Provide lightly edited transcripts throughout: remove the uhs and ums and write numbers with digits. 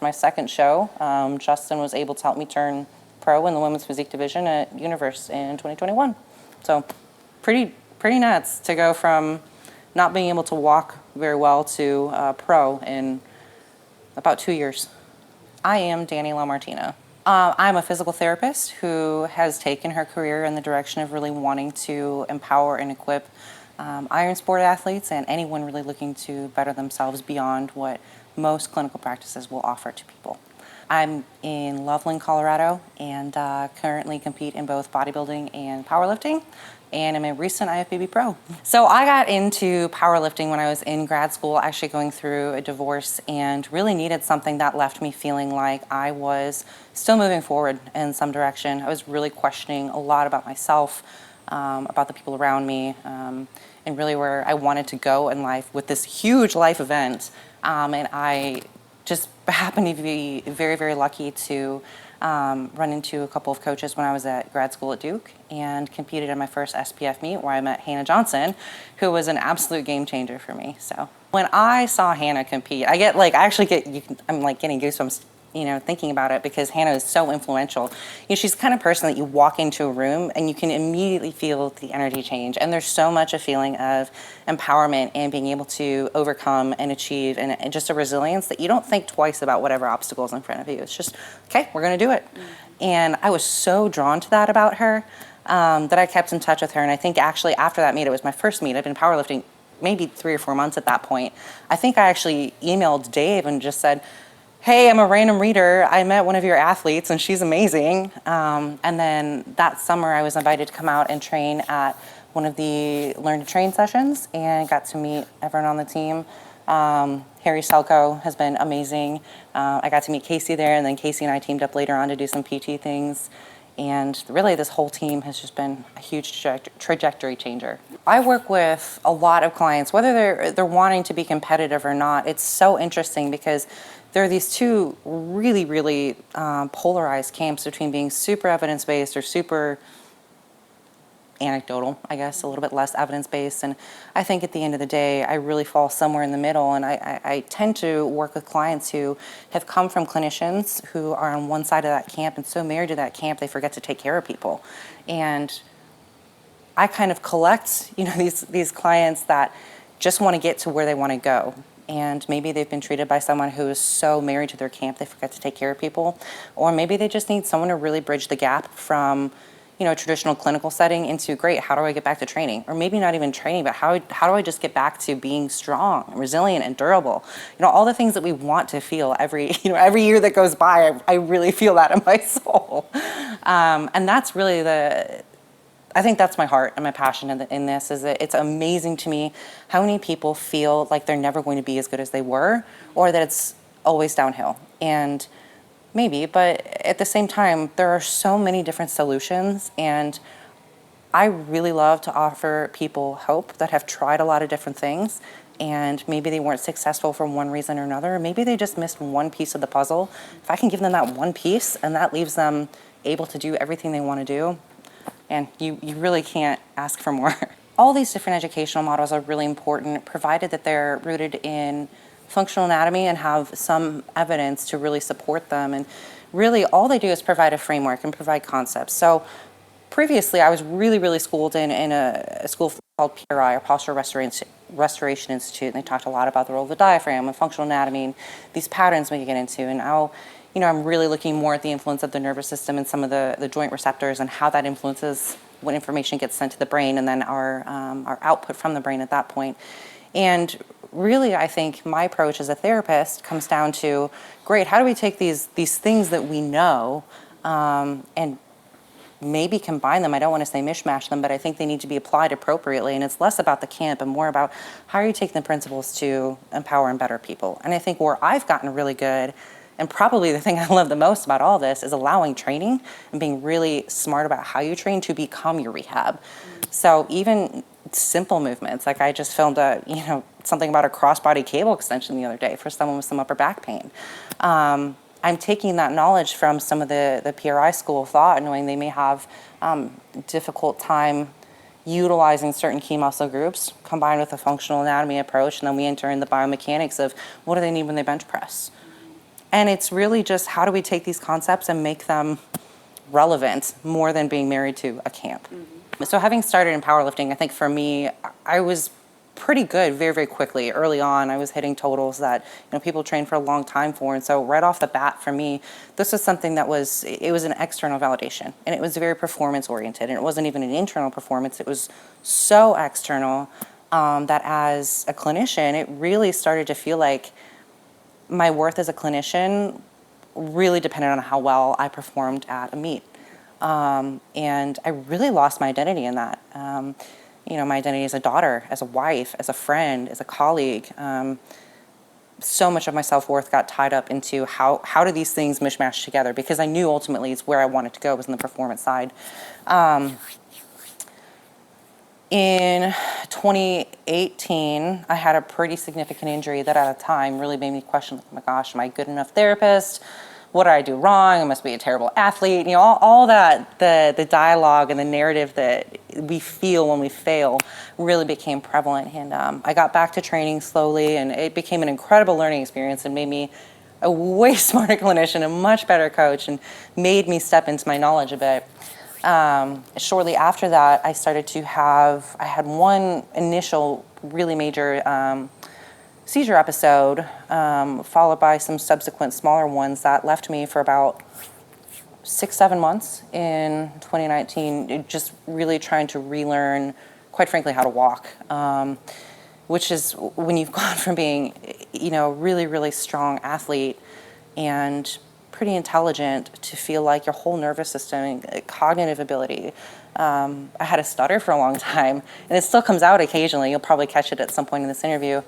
my second show, Justin was able to help me turn pro in the women's physique division at Universe in 2021. So pretty nuts to go from not being able to walk very well to pro in about 2 years. I am Dani LaMartina. I'm a physical therapist who has taken her career in the direction of really wanting to empower and equip iron sport athletes and anyone really looking to better themselves beyond what most clinical practices will offer to people. I'm in Loveland, Colorado, and currently compete in both bodybuilding and powerlifting, and I'm a recent IFBB pro. So I got into powerlifting when I was in grad school, actually going through a divorce, and really needed something that left me feeling like I was still moving forward in some direction. I was really questioning a lot about myself, about the people around me, and really where I wanted to go in life with this huge life event. And I just happened to be very, very lucky to run into a couple of coaches when I was at grad school at Duke and competed in my first SPF meet where I met Hannah Johnson, who was an absolute game changer for me. So when I saw Hannah compete, I'm like getting goosebumps, thinking about it, because Hannah is so influential. She's the kind of person that you walk into a room and you can immediately feel the energy change. And there's so much a feeling of empowerment and being able to overcome and achieve, and just a resilience that you don't think twice about whatever obstacles in front of you. It's just, okay, we're gonna do it. And I was so drawn to that about her that I kept in touch with her. And I think actually after that meet, it was my first meet. I've been powerlifting maybe 3 or 4 months at that point. I think I actually emailed Dave and just said, hey, I'm a random reader. I met one of your athletes and she's amazing. And then that summer I was invited to come out and train at one of the Learn to Train sessions and got to meet everyone on the team. Harry Selko has been amazing. I got to meet Casey there, and then Casey and I teamed up later on to do some PT things. And really this whole team has just been a huge trajectory changer. I work with a lot of clients, whether they're wanting to be competitive or not. It's so interesting because there are these two really, really polarized camps between being super evidence-based or super anecdotal, I guess, a little bit less evidence-based. And I think at the end of the day, I really fall somewhere in the middle. And I tend to work with clients who have come from clinicians who are on one side of that camp and so married to that camp, they forget to take care of people. And I kind of collect, these clients that just want to get to where they want to go. And maybe they've been treated by someone who is so married to their camp they forget to take care of people. Or maybe they just need someone to really bridge the gap from a traditional clinical setting into, great, how do I get back to training? Or maybe not even training, but how do I just get back to being strong, resilient, and durable? All the things that we want to feel every year that goes by, I really feel that in my soul. And that's really I think that's my heart and my passion in this, is that it's amazing to me how many people feel like they're never going to be as good as they were, or that it's always downhill. And maybe, but at the same time, there are so many different solutions, and I really love to offer people hope that have tried a lot of different things, and maybe they weren't successful for one reason or another, or maybe they just missed one piece of the puzzle. If I can give them that one piece, and that leaves them able to do everything they want to do, and you really can't ask for more. All these different educational models are really important, provided that they're rooted in functional anatomy and have some evidence to really support them. And really all they do is provide a framework and provide concepts. So previously I was really, really schooled in a school called PRI, or Posture Restoration Institute, and they talked a lot about the role of the diaphragm and functional anatomy and these patterns we get into. And now, I'm really looking more at the influence of the nervous system and some of the joint receptors and how that influences when information gets sent to the brain, and then our output from the brain at that point. And really, I think my approach as a therapist comes down to, great, how do we take these things that we know and maybe combine them? I don't want to say mishmash them, but I think they need to be applied appropriately. And it's less about the camp and more about how are you taking the principles to empower and better people. And I think where I've gotten really good, and probably the thing I love the most about all this, is allowing training and being really smart about how you train to become your rehab. So even simple movements, like I just filmed something about a crossbody cable extension the other day for someone with some upper back pain. I'm taking that knowledge from some of the PRI school of thought, knowing they may have difficult time utilizing certain key muscle groups, combined with a functional anatomy approach, and then we enter in the biomechanics of what do they need when they bench press. And it's really just how do we take these concepts and make them relevant more than being married to a camp. So having started in powerlifting, I think for me, I was pretty good very, very quickly. Early on, I was hitting totals that people train for a long time for. And so right off the bat for me, this was something that was an external validation. And it was very performance oriented. And it wasn't even an internal performance. It was so external that as a clinician, it really started to feel like my worth as a clinician really depended on how well I performed at a meet. And I really lost my identity in that. My identity as a daughter, as a wife, as a friend, as a colleague. So much of my self-worth got tied up into how do these things mishmash together, because I knew ultimately it's where I wanted to go, was in the performance side. In 2018, I had a pretty significant injury that at the time really made me question, oh my gosh, am I a good enough therapist? What did I do wrong? I must be a terrible athlete. All that, the dialogue and the narrative that we feel when we fail really became prevalent. And I got back to training slowly, and it became an incredible learning experience and made me a way smarter clinician, a much better coach, and made me step into my knowledge a bit. Shortly after that, I had one initial really major seizure episode, followed by some subsequent smaller ones that left me for about 6-7 months in 2019, just really trying to relearn, quite frankly, how to walk, which is when you've gone from being, a really, really strong athlete and pretty intelligent to feel like your whole nervous system, cognitive ability. I had a stutter for a long time, and it still comes out occasionally. You'll probably catch it at some point in this interview.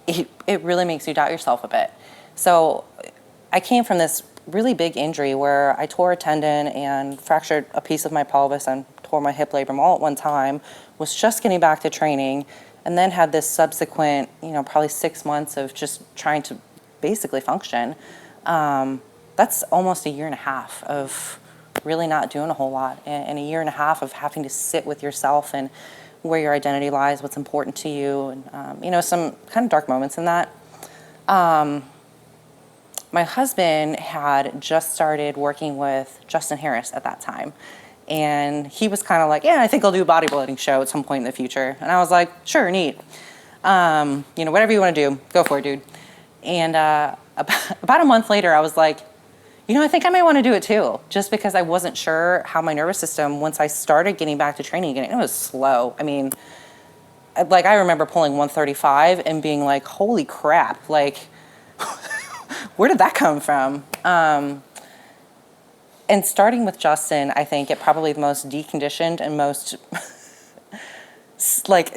It really makes you doubt yourself a bit. So I came from this really big injury where I tore a tendon and fractured a piece of my pelvis and tore my hip labrum all at one time, was just getting back to training, and then had this subsequent, probably 6 months of just trying to basically function. That's almost a year and a half of really not doing a whole lot, and a year and a half of having to sit with yourself and where your identity lies, what's important to you, and some kind of dark moments in that. My husband had just started working with Justin Harris at that time, and he was kind of like, yeah, I think I'll do a bodybuilding show at some point in the future. And I was like, sure, neat. Whatever you want to do, go for it, dude. And about a month later, I was like, I think I might want to do it too, just because I wasn't sure how my nervous system, once I started getting back to training again, it was slow. I mean, I remember pulling 135 and being like, holy crap, where did that come from? And starting with Justin, I think it probably the most deconditioned and most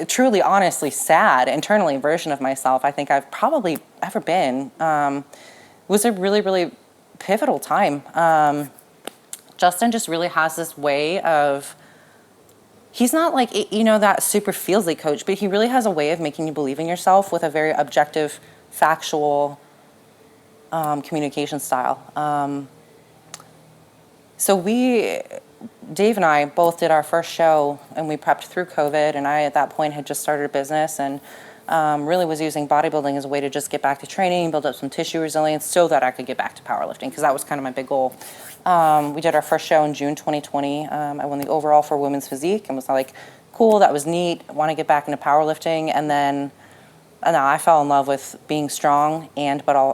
truly, honestly sad internally version of myself I think I've probably ever been, was a really, really pivotal time. Justin just really has this way of, he's not that super feelsy coach, but he really has a way of making you believe in yourself with a very objective, factual communication style. So Dave and I both did our first show, and we prepped through COVID, and I at that point had just started a business and really was using bodybuilding as a way to just get back to training, build up some tissue resilience so that I could get back to powerlifting, because that was kind of my big goal. We did our first show in June 2020. I won the overall for women's physique and was like, cool, that was neat. I want to get back into powerlifting. And then I fell in love with being strong and putting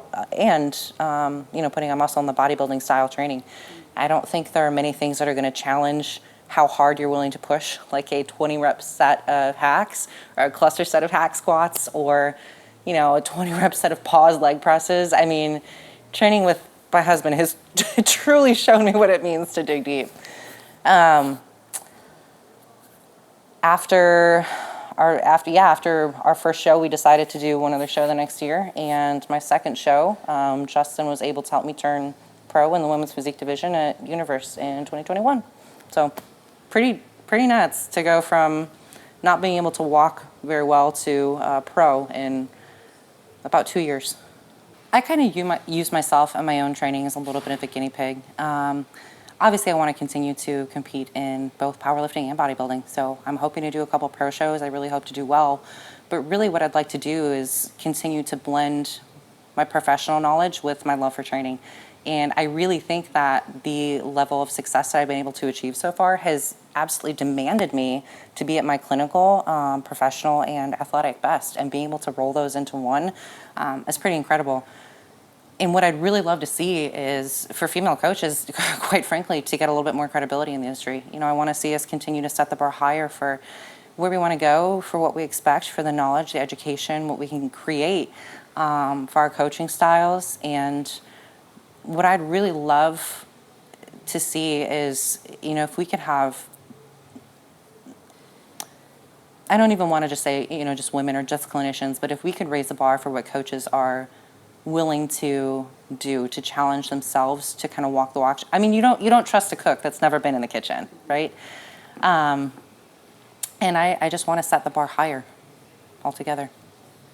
on muscle in the bodybuilding style training. I don't think there are many things that are going to challenge how hard you're willing to push, like a 20 rep set of hacks or a cluster set of hack squats or, a 20 rep set of pause leg presses. I mean, training with my husband has truly shown me what it means to dig deep. After our first show, we decided to do one other show the next year. And my second show, Justin was able to help me turn pro in the women's physique division at Universe in 2021. So pretty nuts to go from not being able to walk very well to pro in about 2 years. I kind of use myself and my own training as a little bit of a guinea pig. Obviously, I want to continue to compete in both powerlifting and bodybuilding, so I'm hoping to do a couple pro shows. I really hope to do well. But really what I'd like to do is continue to blend my professional knowledge with my love for training. And I really think that the level of success that I've been able to achieve so far has absolutely demanded me to be at my clinical, professional, and athletic best. And being able to roll those into one is pretty incredible. And what I'd really love to see is for female coaches, quite frankly, to get a little bit more credibility in the industry. You know, I want to see us continue to set the bar higher for where we want to go, for what we expect, for the knowledge, the education, what we can create for our coaching styles. And what I'd really love to see is, you know, if we could have, I don't even want to just say, you know, just women or just clinicians, but if we could raise the bar for what coaches are willing to do, to challenge themselves, to kind of walk the walk. I mean, you don't trust a cook that's never been in the kitchen, right? And I just want to set the bar higher altogether.